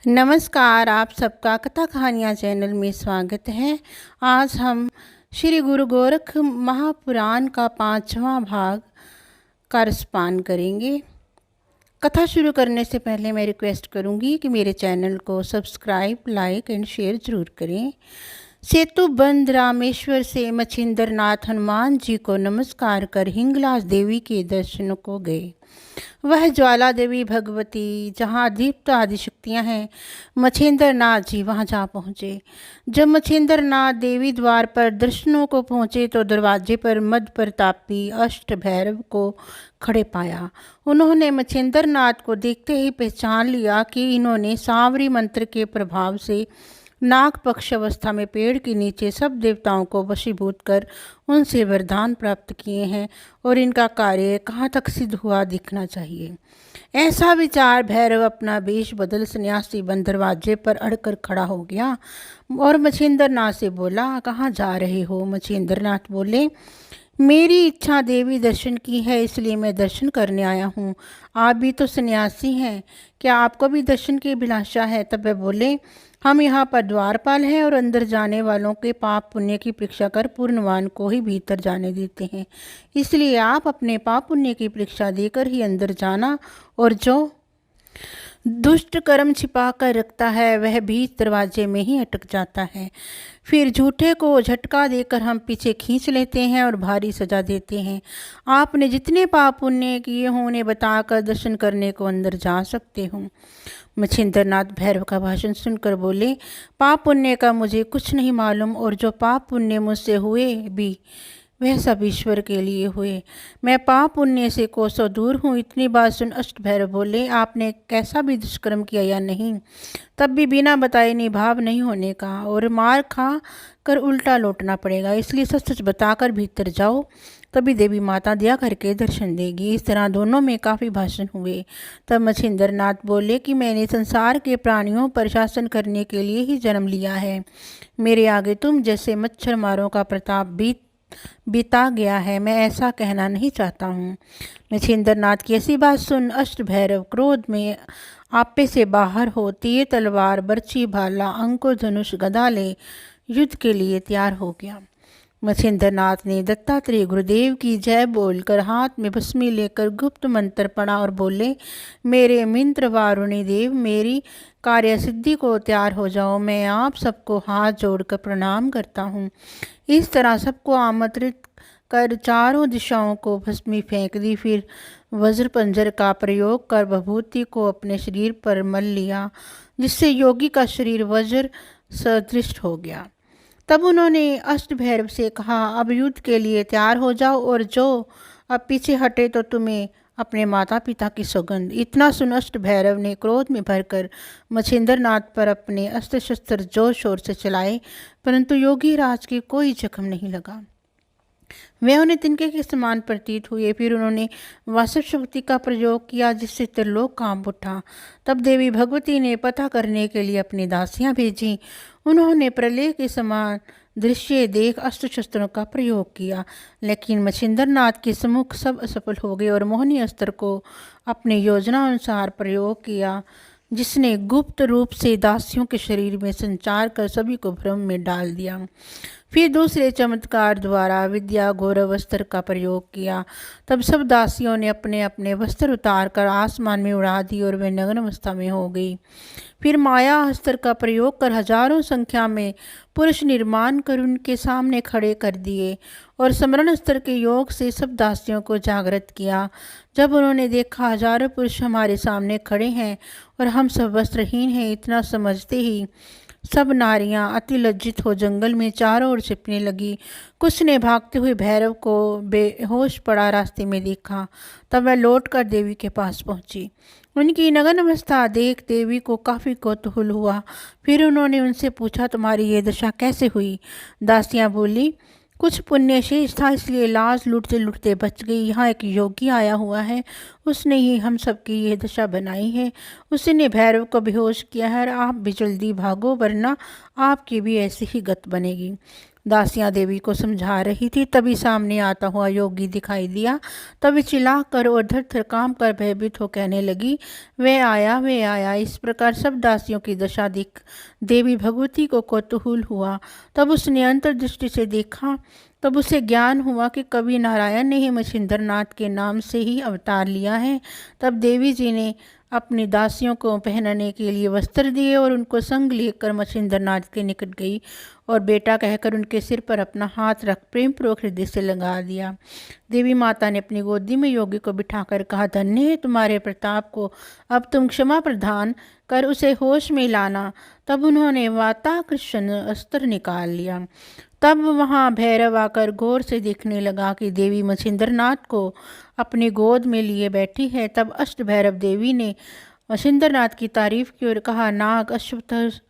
नमस्कार, आप सबका कथा कहानियाँ चैनल में स्वागत है। आज हम श्री गुरु गोरख महापुराण का 5वां भाग का रसपान करेंगे। कथा शुरू करने से पहले मैं रिक्वेस्ट करूंगी कि मेरे चैनल को सब्सक्राइब, लाइक एंड शेयर ज़रूर करें। सेतुबंध रामेश्वर से मच्छिंद्रनाथ हनुमान जी को नमस्कार कर हिंगलाज देवी के दर्शन को गए। वह ज्वाला देवी भगवती जहाँ दीप्त आदि शक्तियाँ हैं, मच्छिंद्रनाथ जी वहाँ जा पहुँचे। जब मच्छिंद्रनाथ देवी द्वार पर दर्शनों को पहुँचे तो दरवाजे पर मद प्रतापी अष्ट भैरव को खड़े पाया। उन्होंने मच्छिंद्रनाथ को देखते ही पहचान लिया कि इन्होंने सांवरी मंत्र के प्रभाव से नाग पक्ष अवस्था में पेड़ के नीचे सब देवताओं को वशीभूत कर उनसे वरदान प्राप्त किए हैं और इनका कार्य कहाँ तक सिद्ध हुआ दिखना चाहिए। ऐसा विचार भैरव अपना वेश बदल सन्यासी बन दरवाजे पर अड़कर खड़ा हो गया और मच्छिंद्रनाथ से बोला, कहाँ जा रहे हो? मच्छिंद्रनाथ बोले, मेरी इच्छा देवी दर्शन की है, इसलिए मैं दर्शन करने आया हूँ। आप भी तो सन्यासी हैं, क्या आपको भी दर्शन की अभिलाषा है? तब वे बोले, हम यहाँ पर द्वारपाल हैं और अंदर जाने वालों के पाप पुण्य की परीक्षा कर पूर्णवान को ही भीतर जाने देते हैं, इसलिए आप अपने पाप पुण्य की परीक्षा देकर ही अंदर जाना, और जो दुष्ट कर्म छिपा कर रखता है वह बीच दरवाजे में ही अटक जाता है। फिर झूठे को झटका देकर हम पीछे खींच लेते हैं और भारी सजा देते हैं। आपने जितने पाप पुण्य किए हों उन्हें बताकर दर्शन करने को अंदर जा सकते हो। मच्छिंद्रनाथ भैरव का भाषण सुनकर बोले, पाप पुण्य का मुझे कुछ नहीं मालूम, और जो पाप पुण्य मुझसे हुए भी वह सब ईश्वर के लिए हुए। मैं पाप पुण्य से कोसों दूर हूँ। इतनी बात सुन अष्ट भैरव बोले, आपने कैसा भी दुष्कर्म किया या नहीं? तब भी बिना बताए निभाव नहीं होने का और मार खा कर उल्टा लौटना पड़ेगा, इसलिए सच सच बताकर भीतर जाओ, तभी देवी माता दया करके दर्शन देगी। इस तरह दोनों में काफ़ी भाषण हुए। तब मच्छिंद्रनाथ बोले कि मैंने संसार के प्राणियों पर शासन करने के लिए ही जन्म लिया है। मेरे आगे तुम जैसे मच्छर मारों का प्रताप बीता गया है, मैं ऐसा कहना नहीं चाहता हूँ। मच्छिंद्रनाथ की ऐसी बात सुन अष्ट भैरव क्रोध में आपे से बाहर हो तीर तलवार बर्छी भाला अंकुश धनुष गदा ले युद्ध के लिए तैयार हो गया। मच्छिंद्रनाथ ने दत्तात्रेय गुरुदेव की जय बोलकर हाथ में भस्मी लेकर गुप्त मंत्र पढ़ा और बोले, मेरे मित्र वारुणी देव, मेरी कार्य सिद्धि को तैयार हो जाओ, मैं आप सबको हाथ जोड़कर प्रणाम करता हूँ। इस तरह सबको आमंत्रित कर चारों दिशाओं को भस्मी फेंक दी। फिर वज्र पंजर का प्रयोग कर विभूति को अपने शरीर पर मल लिया, जिससे योगी का शरीर वज्र सदृश हो गया। तब उन्होंने अष्ट भैरव से कहा, अब युद्ध के लिए तैयार हो जाओ, और जो अब पीछे हटे तो तुम्हें अपने माता पिता की सौगंध। इतना सुन अष्ट भैरव ने क्रोध में भरकर मच्छिंद्रनाथ पर अपने अस्त्र शस्त्र जोर शोर से चलाए, परंतु योगी राज के कोई जख्म नहीं लगा। वे उन्हें तिनके के समान प्रतीत हुए। फिर उन्होंने वासव शक्ति का प्रयोग किया, जिससे त्रिलोक कांप उठा। तब देवी भगवती ने पता करने के लिए अपनी दासियां भेजी। उन्होंने प्रलय के समान दृश्य देख अस्त्र शस्त्रों का प्रयोग किया, लेकिन मच्छिंद्रनाथ के सम्मुख सब असफल हो गए और मोहिनी अस्त्र को अपने योजना अनुसार प्रयोग किया, जिसने गुप्त रूप से दासियों के शरीर में संचार कर सभी को भ्रम में डाल दिया। फिर दूसरे चमत्कार द्वारा विद्या गौरव वस्त्र का प्रयोग किया। तब सब दासियों ने अपने अपने वस्त्र उतार कर आसमान में उड़ा दी और वे नग्न अवस्था में हो गई। फिर माया अस्त्र का प्रयोग कर हजारों संख्या में पुरुष निर्माण कर उनके सामने खड़े कर दिए और स्मरण अस्त्र के योग से सब दासियों को जागृत किया। जब उन्होंने देखा हजारों पुरुष हमारे सामने खड़े हैं और हम सब वस्त्रहीन हैं, इतना समझते ही सब नारियां अति लज्जित हो जंगल में चारों ओर छिपने लगी। कुछ ने भागते हुए भैरव को बेहोश पड़ा रास्ते में देखा। तब वह लौटकर देवी के पास पहुंची। उनकी नग्न अवस्था देख देवी को काफ़ी कौतूहल हुआ। फिर उन्होंने उनसे पूछा, तुम्हारी ये दशा कैसे हुई? दासियां बोली, कुछ पुण्य शेष था, इसलिए लाश लूटते लूटते बच गई। यहाँ एक योगी आया हुआ है, उसने ही हम सबकी ये दशा बनाई है। उसने भैरव को बेहोश किया है। आप भी जल्दी भागो, वरना आपकी भी ऐसी ही गत बनेगी। दासियां देवी को समझा रही थी, तभी सामने आता हुआ योगी दिखाई दिया। तभी चिल्लाकर और धर-धर काम कर भयभीत हो कहने लगी, वे आया, वे आया। इस प्रकार सब दासियों की दशा देख देवी भगवती को कौतूहल हुआ। तब उसने अंतर्दृष्टि से देखा, तब उसे ज्ञान हुआ कि कवि नारायण ने ही मछिंद्रनाथ के नाम से ही अवतार लिया है। तब देवी जी ने अपनी दासियों को पहनने के लिए वस्त्र दिए और उनको संग लेकर मछिंद्रनाथ के निकट गई और बेटा कहकर उनके सिर पर अपना हाथ रख प्रेम पूर्वक हृदय से लगा दिया। देवी माता ने अपनी गोदी में योगी को बिठाकर कहा, धन्य है तुम्हारे प्रताप को, अब तुम क्षमा प्रदान कर उसे होश में लाना। तब उन्होंने वाताकृष्ण अस्त्र निकाल लिया। तब वहाँ भैरव आकर गौर से देखने लगा कि देवी मछिंद्रनाथ को अपनी गोद में लिए बैठी है। तब अष्ट भैरव देवी ने मछिंद्रनाथ की तारीफ की और कहा, नाग अश्वत्थ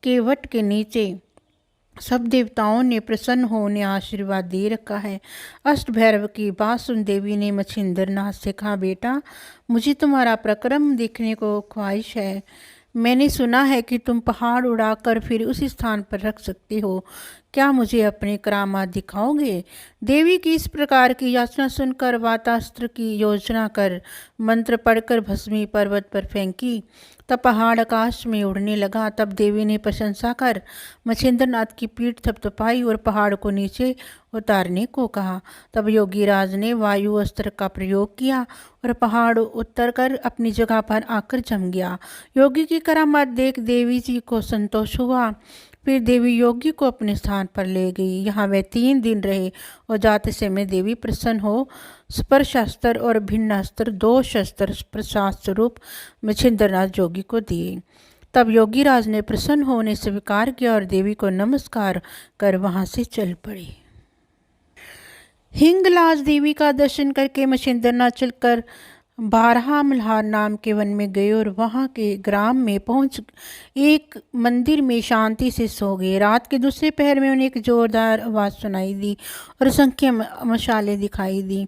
के वट के नीचे सब देवताओं ने प्रसन्न होने आशीर्वाद दे रखा है। अष्ट भैरव की बात सुन देवी ने मछिंद्रनाथ से कहा, बेटा मुझे तुम्हारा प्रक्रम देखने को ख्वाहिश है। मैंने सुना है कि तुम पहाड़ उड़ाकर फिर उसी स्थान पर रख सकते हो। क्या मुझे अपने करामात दिखाओगे? देवी की इस प्रकार की याचना सुनकर वातास्त्र की योजना कर मंत्र पढ़कर भस्मी पर्वत पर फेंकी। तब पहाड़ आकाश में उड़ने लगा। तब देवी ने प्रशंसा कर मछिंद्रनाथ की पीठ थपथपाई और पहाड़ को नीचे उतारने को कहा। तब योगी राज ने वायु अस्त्र का प्रयोग किया और पहाड़ उतर कर अपनी जगह पर आकर जम गया। योगी की करामात देख देवी जी को संतोष हुआ। फिर देवी योगी को अपने स्थान पर ले गई। यहाँ वे 3 दिन रहे और जाते समय देवी प्रसन्न हो स्पर्शास्त्र और भिन्नास्त्र 2 शस्त्र प्रसाद स्वरूप मछिंद्रनाथ योगी को दिए। तब योगी राज ने प्रसन्न होने स्वीकार किया और देवी को नमस्कार कर वहाँ से चल पड़े। हिंगलाज देवी का दर्शन करके मछिंद्रनाथ चलकर बारहा मल्हार नाम के वन में गए और वहाँ के ग्राम में पहुँच एक मंदिर में शांति से सो गए। रात के दूसरे पहर में उन्हें एक जोरदार आवाज़ सुनाई दी और असंख्य मशालें दिखाई दी।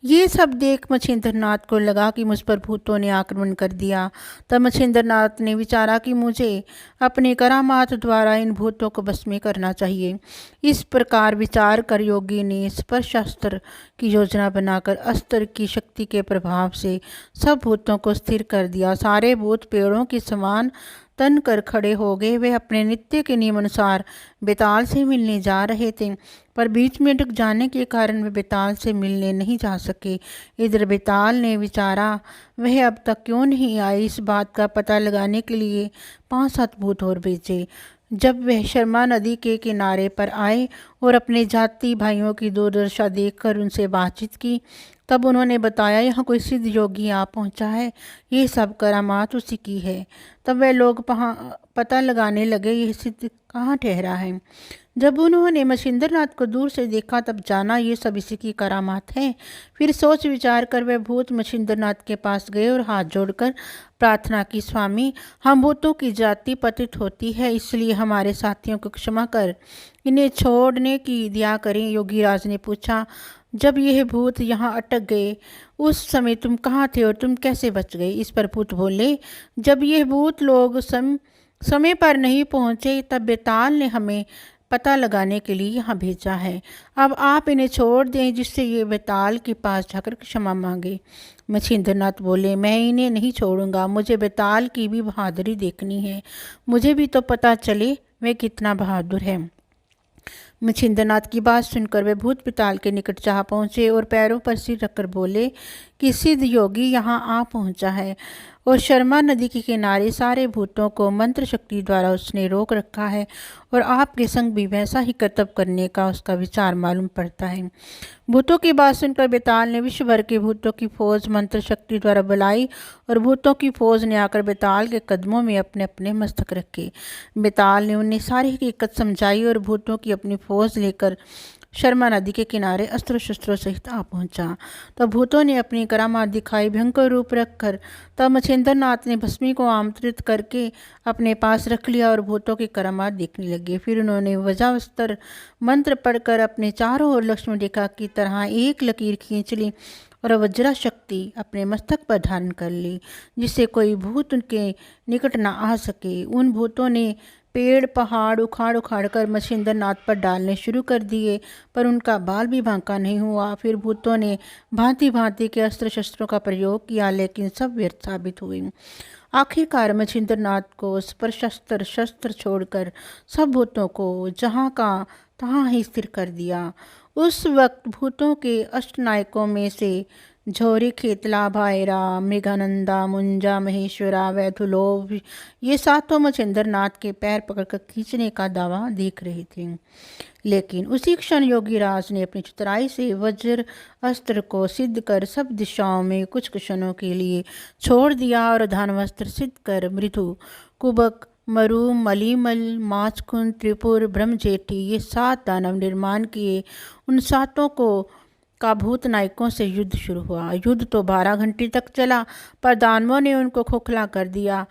ये सब देख मछिंद्रनाथ को लगा कि मुझ पर भूतों ने आक्रमण कर दिया। तब मछिंद्रनाथ ने विचारा कि मुझे अपने करामात द्वारा इन भूतों को बस में करना चाहिए। इस प्रकार विचार कर योगी ने स्पर्शास्त्र की योजना बनाकर अस्त्र की शक्ति के प्रभाव से सब भूतों को स्थिर कर दिया। सारे भूत पेड़ों के समान तन कर खड़े हो गए। वे अपने नित्य के नियम अनुसार बेताल से मिलने जा रहे थे, पर बीच में अटक जाने के कारण वे बेताल से मिलने नहीं जा सके। इधर बेताल ने विचारा, वह अब तक क्यों नहीं आई। इस बात का पता लगाने के लिए 5-7 भूत और भेजे। जब वह शर्मा नदी के किनारे पर आए और अपने जाति भाइयों की दुर्दशा देखकर उनसे बातचीत की, तब उन्होंने बताया, यहाँ कोई सिद्ध योगी आ पहुँचा है, ये सब करामात उसी की है। तब वे लोग पता लगाने लगे ये सिद्ध कहाँ ठहरा है। जब उन्होंने मछिंद्रनाथ को दूर से देखा तब जाना ये सब इसी की करामात है। फिर सोच विचार कर वे भूत मछिंद्रनाथ के पास गए और हाथ जोड़कर प्रार्थना की, स्वामी हम भूतों की जाति पतित होती है, इसलिए हमारे साथियों को क्षमा कर इन्हें छोड़ने की दया करें। योगी राज ने पूछा, जब यह भूत यहाँ अटक गए उस समय तुम कहाँ थे और तुम कैसे बच गए? इस पर भूत बोले, जब यह भूत लोग समय पर नहीं पहुँचे तब बेताल ने हमें पता लगाने के लिए यहाँ भेजा है। अब आप इन्हें छोड़ दें जिससे ये बेताल के पास जाकर क्षमा मांगे। मछिंद्रनाथ बोले, मैं इन्हें नहीं छोड़ूंगा, मुझे बेताल की भी बहादुरी देखनी है, मुझे भी तो पता चले वे कितना बहादुर है। मछिंद्रनाथ की बात सुनकर वे भूत बेताल के निकट जा पहुँचे और पैरों पर सिर रखकर बोले कि सिद्ध योगी यहाँ आ पहुँचा है और शर्मा नदी के किनारे सारे भूतों को मंत्र शक्ति द्वारा उसने रोक रखा है और आपके संग भी वैसा ही कर्तव्य करने का उसका विचार मालूम पड़ता है। भूतों की बात सुनकर बेताल ने विश्व भर के भूतों की फौज मंत्र शक्ति द्वारा बुलाई और भूतों की फौज ने आकर बेताल के कदमों में अपने अपने मस्तक रखे। बेताल ने उन्हें सारी हकीकत समझाई और भूतों की अपनी फौज लेकर शर्मा नदी के किनारे अस्त्र शस्त्रों सहित आ पहुंचा। तब भूतों ने अपनी करामात दिखाई भयंकर रूप रखकर तब मछिंद्रनाथ ने भस्मी को आमंत्रित करके अपने पास रख लिया और भूतों की करामात देखने लगे। फिर उन्होंने वज्रास्त्र मंत्र पढ़कर अपने चारों ओर लक्ष्मण रेखा की तरह एक लकीर खींच ली और वज्रा शक्ति अपने मस्तक पर धारण कर ली, जिससे कोई भूत उनके निकट न आ सके। उन भूतों ने पेड़ पहाड़ उखाड़ उखाड़ कर मछिंद्र नाथ पर डालने शुरू कर दिए, पर उनका बाल भी बांका नहीं हुआ। फिर भूतों ने भांति भांति के अस्त्र शस्त्रों का प्रयोग किया, लेकिन सब व्यर्थ साबित हुए। आखिरकार मछिंद्र नाथ को उस पर शस्त्र शस्त्र छोड़कर सब भूतों को जहाँ का तहाँ ही स्थिर कर दिया। उस वक्त भूतों के अष्टनायकों में से झोरी, खेतला, भायरा, मृगानंदा, मुंजा, महेश्वरा, वैधुलोभ, ये सातों मछिंद्र नाथ के पैर पकड़कर खींचने का दावा देख रहे थे। लेकिन उसी क्षण योगीराज ने अपनी चतुराई से वज्र अस्त्र को सिद्ध कर सब दिशाओं में कुछ क्षणों के लिए छोड़ दिया और धनवस्त्र सिद्ध कर मृदु, कुबक, मरु, मलीमल, माचकुंद, त्रिपुर, ब्रह्मजेठी, ये 7 दानव निर्माण किए। उन सातों को का भूत नायकों से युद्ध शुरू हुआ। युद्ध तो 12 घंटे तक चला, पर दानवों ने उनको खोखला कर दिया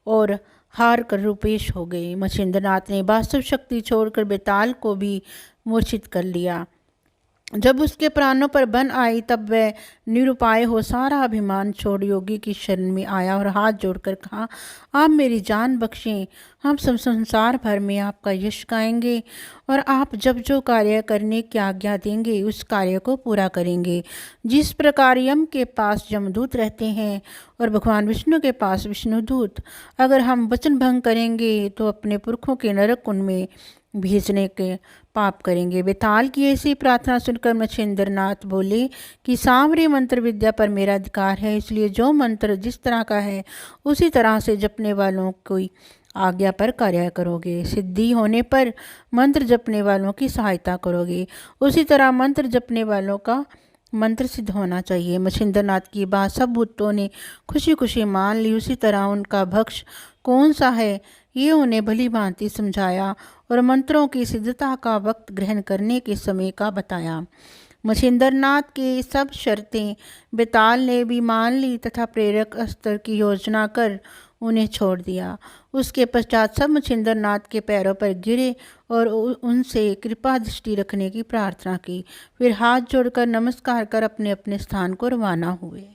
और हार कर रुपेश हो गए। मछिंद्र नाथ ने वास्तव शक्ति छोड़कर बेताल को भी मूर्छित कर लिया। जब उसके प्राणों पर बन आई, तब वह निरुपाय हो सारा अभिमान छोड़ योगी की शरण में आया और हाथ जोड़कर कहा, आप मेरी जान बख्शें, हम सब संसार भर में आपका यश गाएंगे और आप जब जो कार्य करने की आज्ञा देंगे उस कार्य को पूरा करेंगे। जिस प्रकार यम के पास यमदूत रहते हैं और भगवान विष्णु के पास विष्णुदूत, अगर हम वचन भंग करेंगे तो अपने पुरखों के नरक कुंड में भेजने के पाप करेंगे। बेताल की ऐसी प्रार्थना सुनकर मछिंद्र नाथ बोले कि सांवरी मंत्र विद्या पर मेरा अधिकार है, इसलिए जो मंत्र जिस तरह का है उसी तरह से जपने वालों की आज्ञा पर कार्य करोगे। सिद्धि होने पर मंत्र जपने वालों की सहायता करोगे, उसी तरह मंत्र जपने वालों का मंत्र सिद्ध होना चाहिए। मछिंद्र नाथ की बात सब भूतों ने खुशी खुशी मान ली। उसी तरह उनका भक्ष कौन सा है ये उन्हें भली भांति समझाया और मंत्रों की सिद्धता का वक्त ग्रहण करने के समय का बताया। मछिंद्र नाथ के सब शर्तें बेताल ने भी मान ली तथा प्रेरक अस्त्र की योजना कर उन्हें छोड़ दिया। उसके पश्चात सब मछिंद्र नाथ के पैरों पर गिरे और उनसे कृपा दृष्टि रखने की प्रार्थना की। फिर हाथ जोड़कर नमस्कार कर अपने अपने स्थान को रवाना हुए।